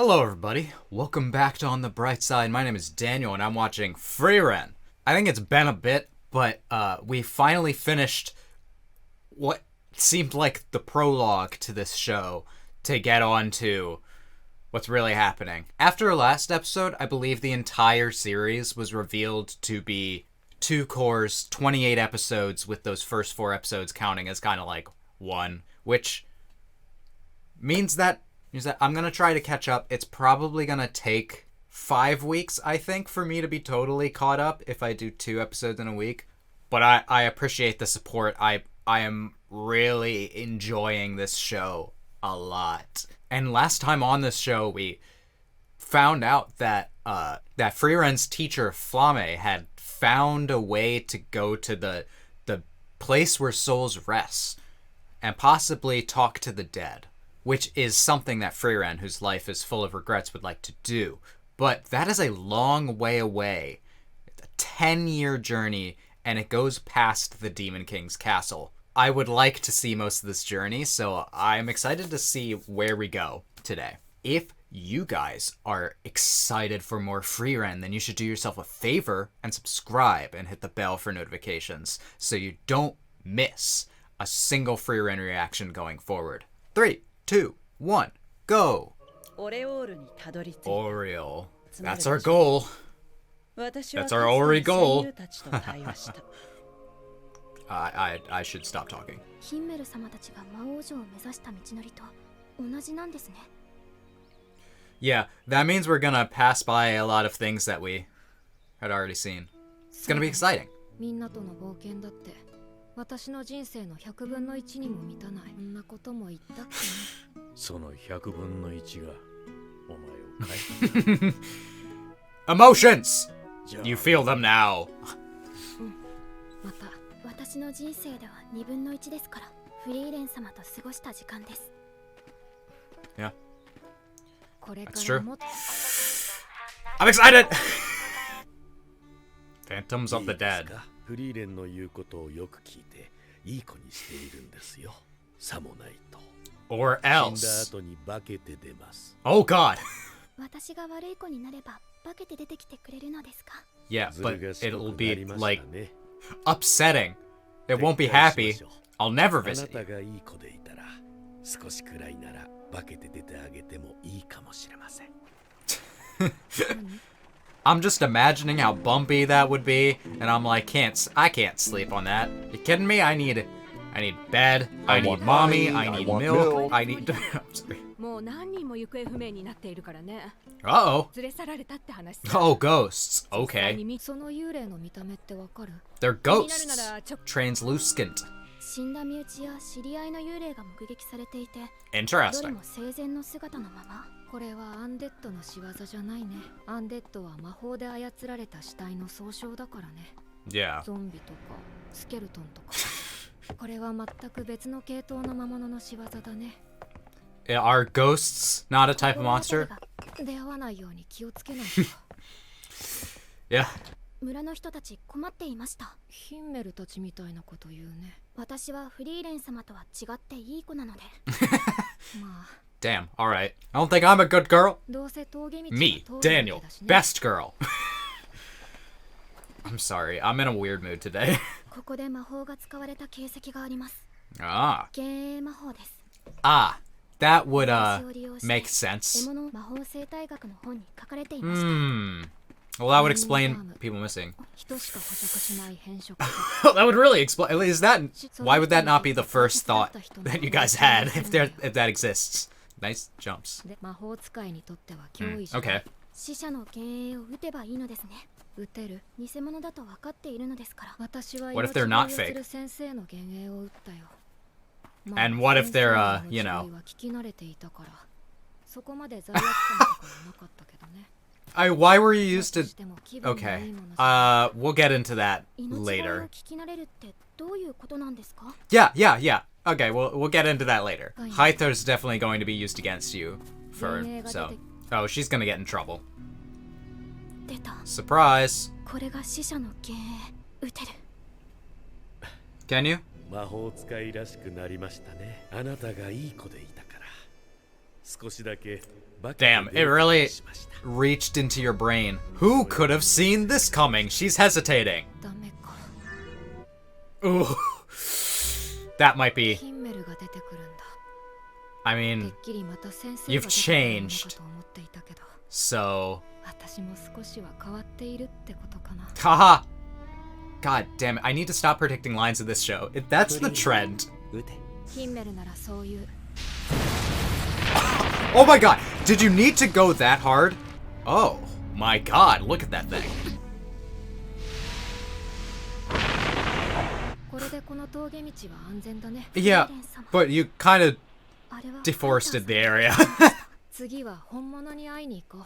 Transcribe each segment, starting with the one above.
Hello everybody, welcome back to On the Bright Side. My name is Daniel and I'm watching Frieren. I think it's been a bit, but we finally finished what seemed like the prologue to this show to get on to what's really happening. After our last episode, I believe the entire series was revealed to be 2 cores, 28 episodes, with those first 4 episodes counting as kind of like one, which means that I'm going to try to catch up. It's probably going to take 5 weeks, I think, for me to be totally caught up if I do 2 episodes in a week. But I appreciate the support. I am really enjoying this show a lot. And last time on this show, we found out that Frieren's teacher, Flamme, had found a way to go to the place where souls rest and possibly talk to the dead, which is something that Frieren, whose life is full of regrets, would like to do. But that is a long way away. It's a 10-year journey, and it goes past the Demon King's castle. I would like to see most of this journey, so I'm excited to see where we go today. If you guys are excited for more Frieren, then you should do yourself a favor and subscribe and hit the bell for notifications so you don't miss a single Frieren reaction going forward. 3, 2, 1, go! Oriole. That's our goal. That's our Ori goal. I should stop talking. Yeah, that means we're gonna pass by a lot of things that we had already seen. It's gonna be exciting. 私の人生の100分の1にも満たないそんなことも言ったっけその100分の1がお前を変え Emotions! You feel them now. また私の人生では2分の1ですからフリーレン様と過ごした時間です Yeah. That's true. I'm excited! Phantoms of the Dead. フリーレンの言うことをよく聞いていい子にしているんですよ。さもないと。Or 死んだ else. 後に化けて出ます。Oh god. 私が悪い子になれば化けて出てきてくれるのですか Yeah, but ずる賢 it'll く be なりました like ね。 upsetting. It won't be happy. I'll never あな visit た you. がいい子でいたら少しくらいなら化けて出てあげてもいいかもしれません。I'm just imagining how bumpy that would be, and I'm like, I can't sleep on that. You kidding me? I need bed. I need mommy. I need milk. I need. I'm sorry. もう何人も行方不明になっているからね Uh-oh. 連れ去られたって話 Oh, ghosts. Okay. その幽霊の見た目ってわかる They're ghosts. Translucent. 死んだ身内や知り合いの幽霊が目撃されていてどれ Interesting. も生前の姿のままこれはアンデッドの仕業じゃないねアンデッドは魔法で操られた死体の総称だからね Yeah. ゾンビとかスケルトンとかこれは全く別の系統の魔物の仕業だね Are ghosts not a type of monster? 出会わないように気をつけないと Yeah. 村の人たち困っていましたヒンメルたちみたいなこと言うね私はフリーレン様とは違っていい子なのでまあ Damn. All right. I don't think I'm a good girl. どうせ峠道 Me, は通るわけ Daniel, だしね best girl. I'm sorry. I'm in a weird mood today. ここで魔法が使われた形跡があります Ah. 幻影魔法です Ah. That would 私を利用して make sense. 獲物魔法生態学の本に書かれていました Hmm. Well, that would explain people missing. 人しか捕捉しない変色 That would really explain. Is that? Why would that not be the first thought that you guys had if that exists? Nice jumps. で魔法使いにとっては脅威じゃない Okay. 死者の幻影を撃てばいいのですね撃てる偽物だと分かっているのですから私は What if they're not 命 fake? 拾いをする先生の幻影を撃ったよ And what if they're, まあ you 先生 know? の呪いは聞き慣れていたからそこまで罪悪感とかはなかったけどね Why were you used だ to? としても気分のい Okay. いものじゃ We'll get into that 命拾いを later. 聞き慣れるってどういうことなんですか Yeah. Okay, we'll get into that later. Hyther's definitely going to be used against you for so. Oh, she's gonna get in trouble. 出た Surprise. これが死者の幻影撃てる Can you? 魔法使いらしくなりましたね。あなたがいい子でいたから。少しだけ Damn, it really reached into your brain. Who could have seen this coming? She's hesitating. ダメか。 Ooh. That might be. ヒンメルが出てくるんだ。 I て mean, っきりまた先生 you've が出てくるの changed. かと思っていたけど、 So. 私も少しは変わっているってことかな。 Haha. God damn it. I need to stop predicting lines of this show. If that's the trend. ヒンメルならそういう。 Oh my god. Did you need to go that hard? Oh my god. Look at that thing. これでこの峠道は安全だね。 Yeah, フリーレン様 but you kind of あれは deforested the area. 次は本物に会いに行こ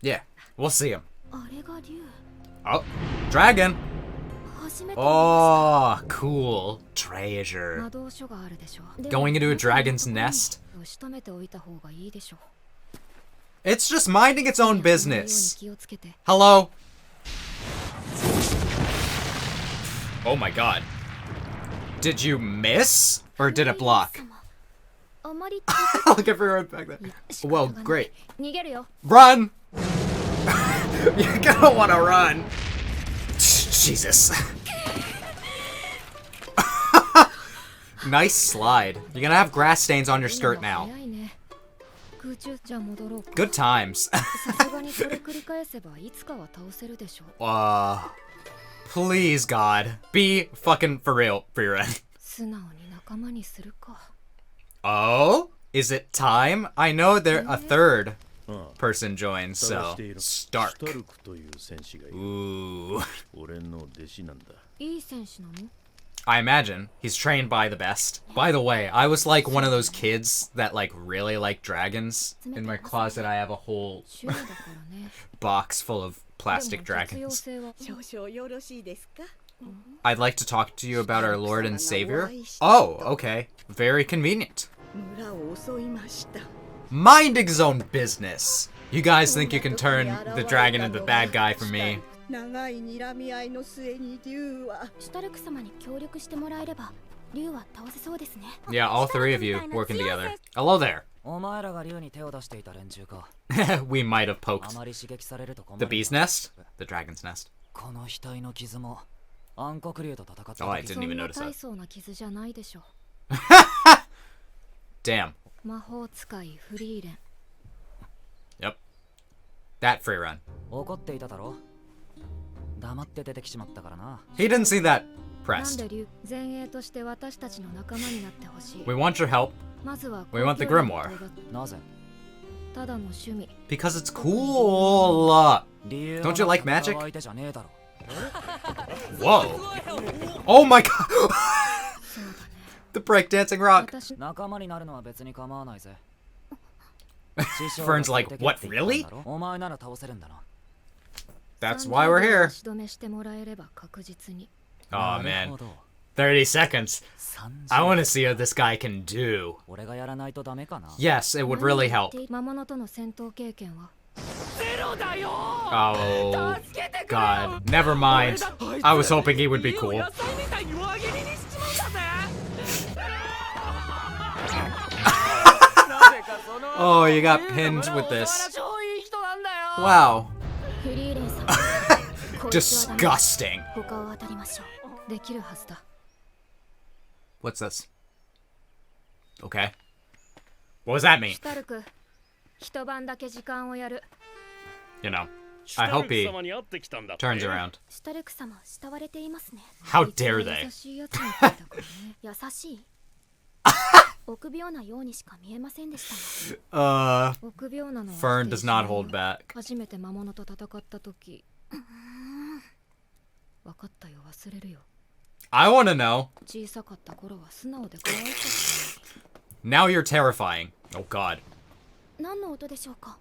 う。 Yeah, we'll see him. あれが竜。 Oh, dragon. 初めて見ました。 Oh, cool. Treasure. 魔導書があるでしょ。 Going into a dragon's nest? 仕留めておいた方がいいでしょ。 It's just minding its own business. 気をつけて。 Hello? Oh my god. Did you miss? Or did it block? あまり Look at her back there. Well, great. 逃げるよ。 Run! You're gonna wanna run. Jesus. Nice slide. You're gonna have grass stains on your skirt now. 早いね。空中じゃ戻ろうか。 Good times. さすがにこれ繰り返せばいつかは倒せるでしょう。 Please, God. Be fucking for real, Frieren. 素直に仲間にするか。 Oh? Is it time? I know there a third person joins, so Stark. シュタルクという戦士がいる。 Ooh. 俺の弟子なんだ。いい選手なの？ I imagine he's trained by the best. By the way, I was like one of those kids that like really like dragons. In my closet, I have a whole 趣味だからね。 box full of plastic でも実用 dragons. 性は。少々よろしいですか？ I'd like to talk to you about our Lord and Savior. Oh, okay. Very convenient. 村を襲いました。 Minding his own business. You guys think you can turn the dragon into the bad guy for me? 長い睨み合いの末に竜はシュタルク様に協力してもらえれば、竜は倒せそうですね。 Yeah, all three of you working together. Hello there. お前らが竜に手を出していた連中か。 We might have あ poked まり刺激されると困 the る。 bee's nest? The dragon's nest. この額の傷も暗黒竜と戦った Oh, I 時 didn't そ even んな notice 大 that. 層な傷じゃないでしょ Damn. う。魔法使いフリーレン。 Yep. That free run. 怒っていただろ。黙って出てきちまったからな。 He didn't see that なん pressed. で竜、前衛として私たちの仲間になってほしい。 We want your help まずは We want the Grimoire. なぜ？ただの趣味。 because it's cool. 理由 Don't you like magic? 相手じゃねえだろ。 Whoa. Oh my god. The breakdancing rock. 私、仲間になるのは別に構わないぜ。 Fern's like, what, really? お前なら倒せるんだな。 That's why we're here. 足止めしてもらえれば確実に。 Oh なる man. ほど。 30 seconds. I 30 want to see what this guy can do. 俺がやらないとダメかな。 Yes, it would really help. 魔物との戦闘経験は Oh god. Never mind. I was hoping he would be cool. Oh, you got pinned with this. Wow. フリーレン様。こいつはダメ Disgusting. 他を当たりましょう。できるはずだ。 What's this? Okay. What does that mean? シュタルク、一晩だけ時間をやる。 You know, I hope he 様に会ってきたんだって。 turns around. シュタルク様、慕われていますね。 How dare they? 優しいやつみたいだからね。優しい臆病なようにしか見えませんでしたが。憶病なのは Fern does not hold back. 初めて魔物と戦った時。分かったよ、忘れるよ。 I want to know. 小さかった頃は素直で可愛かった Now you're terrifying. Oh god. のに。何の音でしょうか？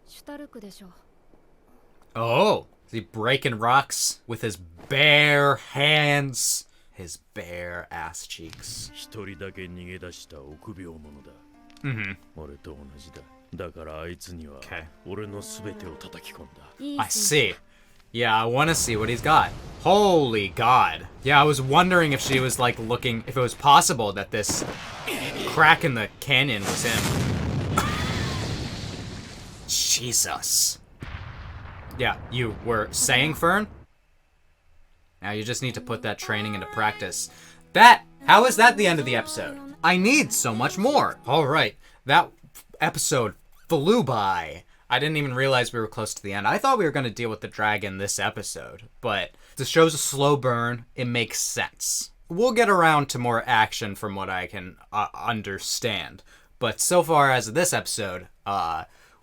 シュタルクでしょう。 Oh, is he breaking rocks with his bare hands? His bare ass cheeks. 一人だけ逃げ出した臆病者だ。 Mm-hmm. 俺と同じだ。だからあいつには Okay. 俺のすべてを叩き込んだ。いい I 先 see. Yeah, I want to see what he's got. Holy god. Yeah, I was wondering if she was like looking, if it was possible that this crack in the canyon was him. Jesus. Yeah, you were saying, Fern? Now you just need to put that training into practice. How is that the end of the episode? I need so much more. All right, that episode flew by. I didn't even realize we were close to the end. I thought we were going to deal with the dragon this episode, but the show's a slow burn. It makes sense. We'll get around to more action from what I can understand. But so far as this episode,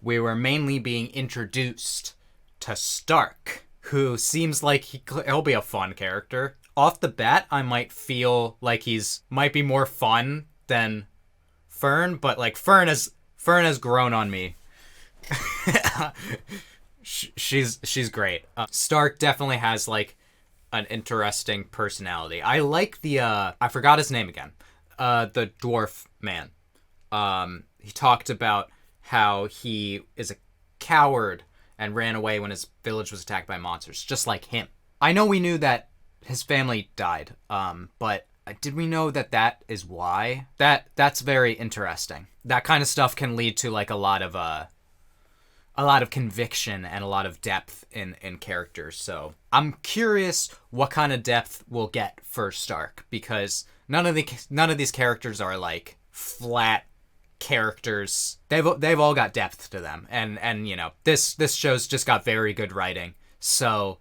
we were mainly being introduced to Stark, who seems like he'll be a fun character. Off the bat, I might feel like might be more fun than Fern, but like Fern has grown on me. she's great. Stark definitely has like an interesting personality. I like the I forgot his name again. The dwarf man. He talked about how he is a coward and ran away when his village was attacked by monsters, just like him. I know we knew that his family died, but did we know that is why? That's very interesting. That kind of stuff can lead to like a lot of conviction and a lot of depth in characters. So I'm curious what kind of depth we'll get for Stark, because none of these characters are like flat characters. They've all got depth to them, and you know, this show's just got very good writing. So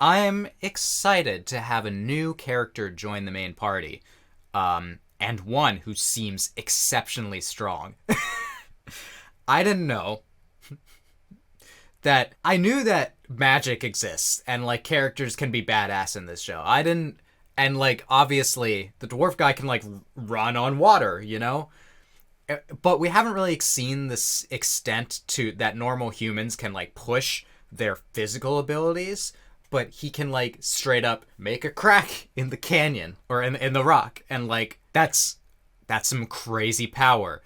I'm excited to have a new character join the main party, and one who seems exceptionally strong. I didn't know that. I knew that magic exists and like characters can be badass in this show. I didn't, and like obviously the dwarf guy can like run on water, you know? But we haven't really seen this extent to that normal humans can like push their physical abilities, but he can like straight up make a crack in the canyon or in the rock, and like that's some crazy power.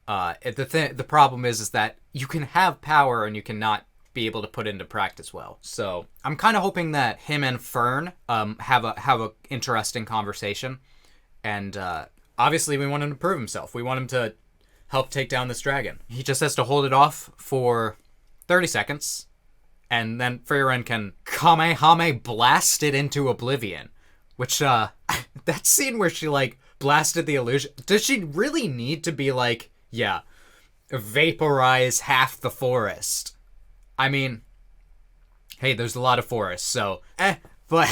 The problem is that you can have power and you cannot be able to put into practice well. So I'm kind of hoping that him and Fern have a interesting conversation, and obviously we want him to prove himself. We want him to help take down this dragon. He just has to hold it off for 30 seconds, and then Frieren can Kamehame blast it into oblivion. Which, that scene where she, like, blasted the illusion... Does she really need to be, like, yeah, vaporize half the forest? I mean, hey, there's a lot of forest, so... but...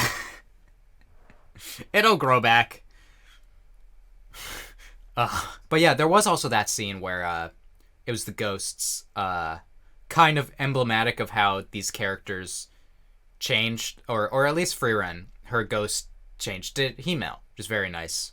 it'll grow back. But yeah, there was also that scene where it was the ghosts, kind of emblematic of how these characters changed, or at least Frieren, her ghost changed to Himel, which is very nice.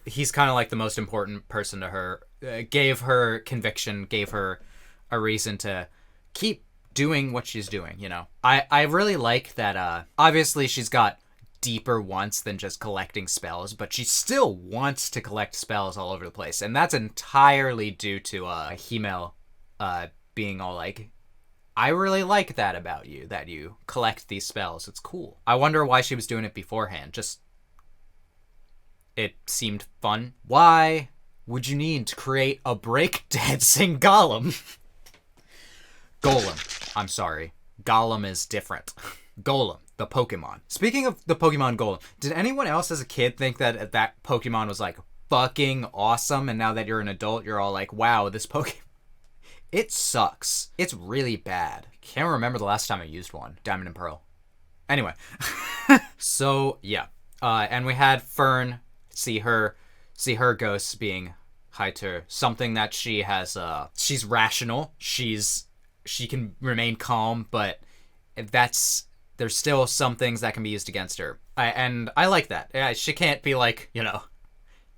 He's kind of like the most important person to her, gave her conviction, gave her a reason to keep doing what she's doing, you know? I really like that, obviously she's got deeper wants than just collecting spells, but she still wants to collect spells all over the place, and that's entirely due to Himel being all like, I really like that about you, that you collect these spells. It's cool. I wonder why she was doing it beforehand. Just, it seemed fun. Why would you need to create a breakdancing golem? Golem. I'm sorry. Golem is different. Golem, the Pokemon. Speaking of the Pokemon Golem, did anyone else as a kid think that that Pokemon was like fucking awesome, and now that you're an adult, you're all like, wow, this Pokemon... It sucks. It's really bad. Can't remember the last time I used one. Diamond and Pearl. Anyway. So, yeah. And we had Fern see her ghosts being Hyter. Something that she has, she's rational. She can remain calm, but there's still some things that can be used against her. And I like that. Yeah, she can't be like, you know,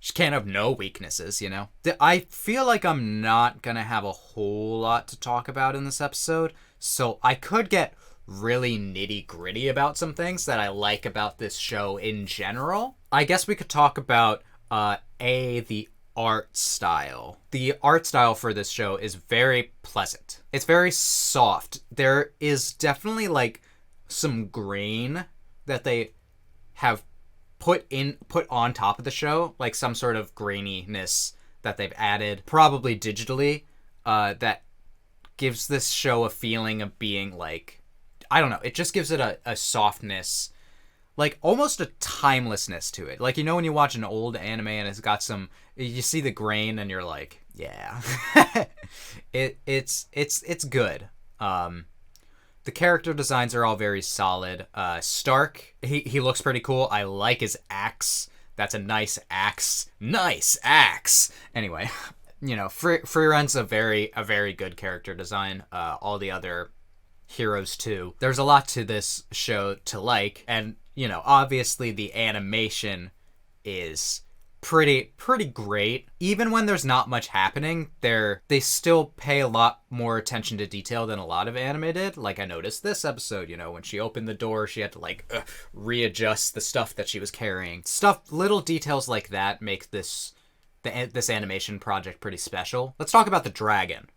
she can't have no weaknesses, you know? I feel like I'm not gonna have a whole lot to talk about in this episode, so I could get really nitty-gritty about some things that I like about this show in general. I guess we could talk about, the art style. The art style for this show is very pleasant. It's very soft. There is definitely, like, some green that they have put on top of the show, like some sort of graininess that they've added, probably digitally, that gives this show a feeling of being like, I don't know, it just gives it a softness, like almost a timelessness to it. Like, you know when you watch an old anime and it's got some, you see the grain and you're like, yeah. It's good. The character designs are all very solid. Stark, he looks pretty cool. I like his axe. That's a nice axe. Nice axe! Anyway, you know, Frieren's a very good character design. All the other heroes too. There's a lot to this show to like, and you know, obviously the animation is pretty great. Even when there's not much happening, they still pay a lot more attention to detail than a lot of anime did. Like, I noticed this episode, you know, when she opened the door, she had to like readjust the stuff that she was carrying. Little details like that make this animation project pretty special. Let's talk about the dragon.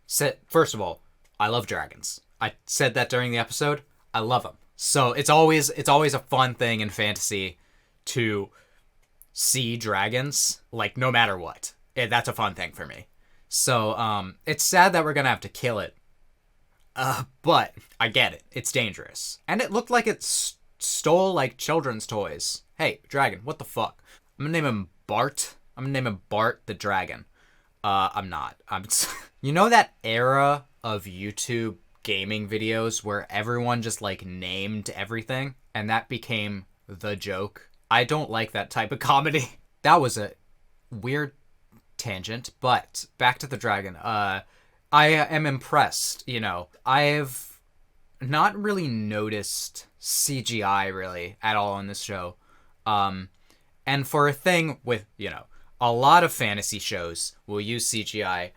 First of all, I love dragons. I said that during the episode. I love them. So it's always a fun thing in fantasy to see dragons, like, no matter what. That's a fun thing for me. So it's sad that we're gonna have to kill it. But I get it. It's dangerous. And it looked like it stole like children's toys. Hey, dragon, what the fuck? I'm gonna name him Bart. I'm gonna name him Bart the Dragon. I'm not. You know that era of YouTube gaming videos where everyone just like named everything and that became the joke? I don't like that type of comedy. That was a weird tangent, but back to the dragon. I am impressed. You know, I've not really noticed CGI really at all in this show. And for a thing with, you know, a lot of fantasy shows will use CGI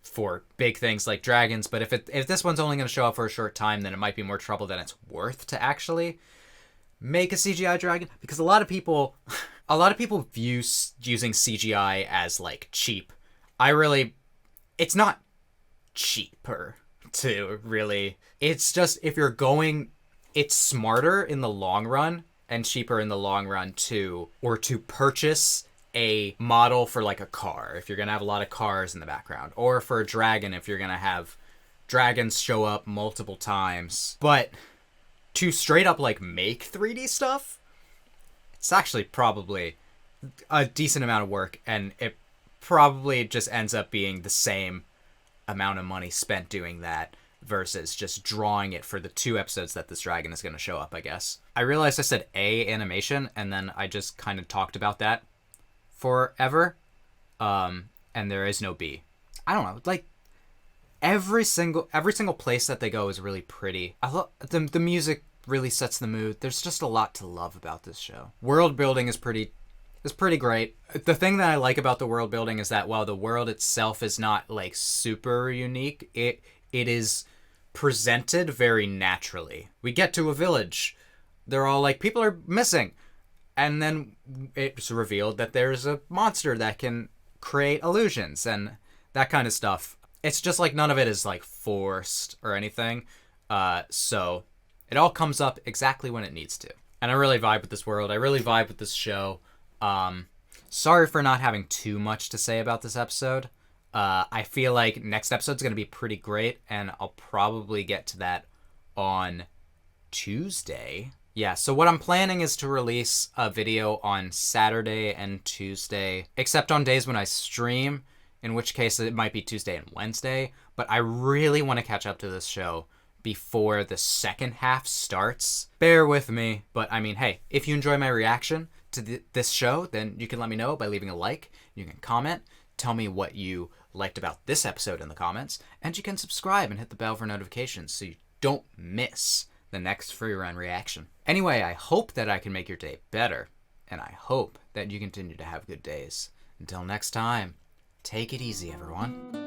for big things like dragons, but if this one's only going to show up for a short time, then it might be more trouble than it's worth to actually make a CGI dragon, because a lot of people view using CGI as like cheap. It's not cheaper to really. It's just, if you're going, it's smarter in the long run and cheaper in the long run to purchase a model for like a car if you're gonna have a lot of cars in the background, or for a dragon if you're gonna have dragons show up multiple times. But to straight up like make 3D stuff, it's actually probably a decent amount of work, and it probably just ends up being the same amount of money spent doing that versus just drawing it for the 2 episodes that this dragon is going to show up, I guess. I realized I said A, animation, and then I just kind of talked about that forever, and there is no B. I don't know, like every single place that they go is really pretty. I love the music, really sets the mood. There's just a lot to love about this show. World building is pretty great. The thing that I like about the world building is that while the world itself is not like super unique, it is presented very naturally. We get to a village, they're all like, people are missing. And then it's revealed that there's a monster that can create illusions and that kind of stuff. It's just like none of it is like forced or anything. So it all comes up exactly when it needs to. And I really vibe with this world. I really vibe with this show. Sorry for not having too much to say about this episode. I feel like next episode's going to be pretty great, and I'll probably get to that on Tuesday. Yeah, so what I'm planning is to release a video on Saturday and Tuesday, except on days when I stream, in which case it might be Tuesday and Wednesday. But I really want to catch up to this show before the second half starts. Bear with me, but I mean, hey, if you enjoy my reaction to this show, then you can let me know by leaving a like. You can comment, tell me what you liked about this episode in the comments, and you can subscribe and hit the bell for notifications so you don't miss the next free run reaction. Anyway, I hope that I can make your day better, and I hope that you continue to have good days. Until next time, take it easy, everyone.